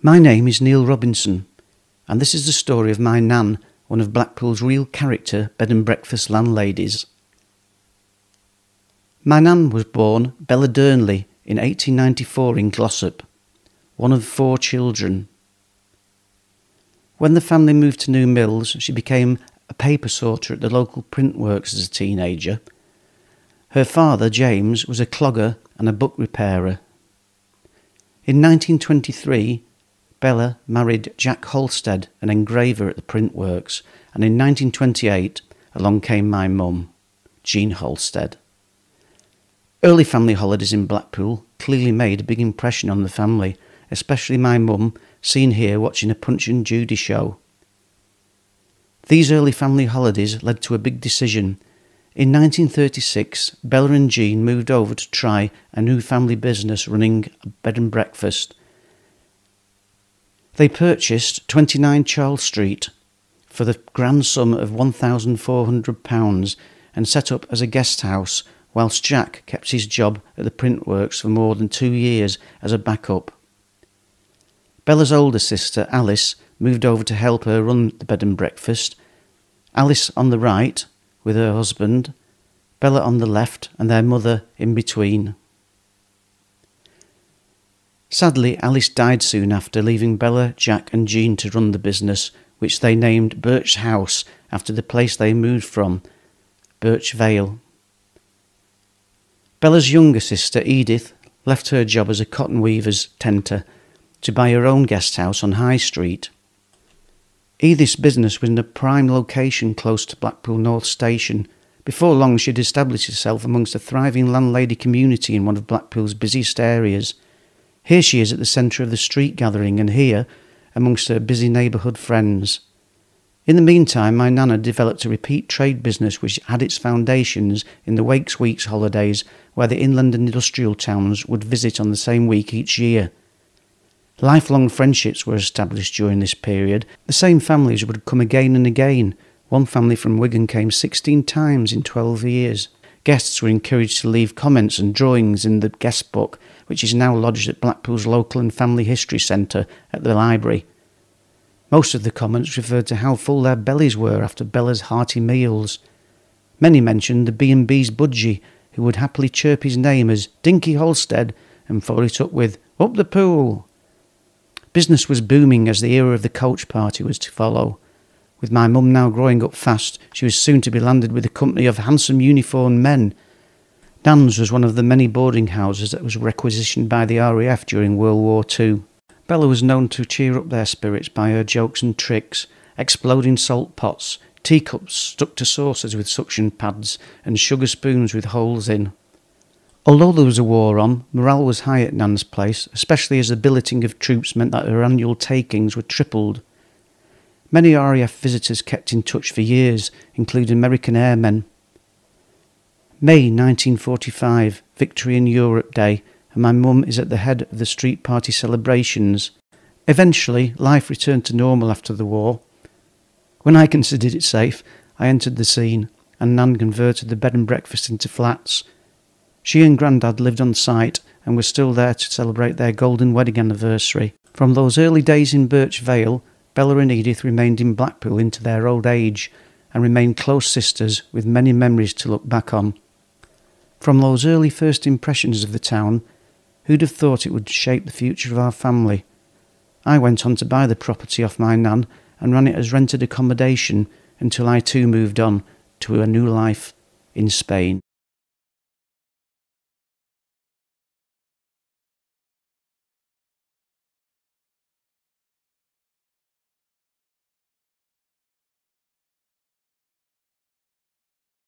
My name is Neil Robinson, and this is the story of my nan, one of Blackpool's real character bed and breakfast landladies. My nan was born Bella Durnley in 1894 in Glossop, one of 4 children. When the family moved to New Mills, she became a paper sorter at the local print works as a teenager. Her father, James, was a clogger and a book repairer. In 1923, Bella married Jack Halstead, an engraver at the print works, and in 1928 along came my mum, Jean Halstead. Early family holidays in Blackpool clearly made a big impression on the family, especially my mum, seen here watching a Punch and Judy show. These early family holidays led to a big decision. In 1936, Bella and Jean moved over to try a new family business running a bed and breakfast. They purchased 29 Charles Street for the grand sum of £1,400 and set up as a guest house, whilst Jack kept his job at the print works for more than 2 years as a backup. Bella's older sister, Alice, moved over to help her run the bed and breakfast. Alice on the right, with her husband, Bella on the left, and their mother in between. Sadly, Alice died soon after, leaving Bella, Jack and Jean to run the business, which they named Birch House after the place they moved from, Birch Vale. Bella's younger sister, Edith, left her job as a cotton weaver's tenter to buy her own guest house on High Street. Edith's business was in a prime location close to Blackpool North Station. Before long she had established herself amongst a thriving landlady community in one of Blackpool's busiest areas. Here she is at the centre of the street gathering, and here, amongst her busy neighbourhood friends. In the meantime, my nana developed a repeat trade business which had its foundations in the Wakes Weeks holidays, where the inland and industrial towns would visit on the same week each year. Lifelong friendships were established during this period. The same families would come again and again. One family from Wigan came 16 times in 12 years. Guests were encouraged to leave comments and drawings in the guest book, which is now lodged at Blackpool's Local and Family History Centre at the library. Most of the comments referred to how full their bellies were after Bella's hearty meals. Many mentioned the B&B's budgie, who would happily chirp his name as Dinky Halstead and follow it up with Up the Pool. Business was booming as the era of the coach party was to follow. With my mum now growing up fast, she was soon to be landed with a company of handsome uniformed men. Nan's was one of the many boarding houses that was requisitioned by the RAF during World War II. Bella was known to cheer up their spirits by her jokes and tricks, exploding salt pots, teacups stuck to saucers with suction pads, and sugar spoons with holes in. Although there was a war on, morale was high at Nan's place, especially as the billeting of troops meant that her annual takings were tripled. Many RAF visitors kept in touch for years, including American airmen. May 1945, Victory in Europe Day, and my mum is at the head of the street party celebrations. Eventually, life returned to normal after the war. When I considered it safe, I entered the scene, and Nan converted the bed and breakfast into flats. She and Grandad lived on site and were still there to celebrate their golden wedding anniversary. From those early days in Birch Vale, Bella and Edith remained in Blackpool into their old age and remained close sisters with many memories to look back on. From those early first impressions of the town, who'd have thought it would shape the future of our family? I went on to buy the property off my nan and ran it as rented accommodation until I too moved on to a new life in Spain.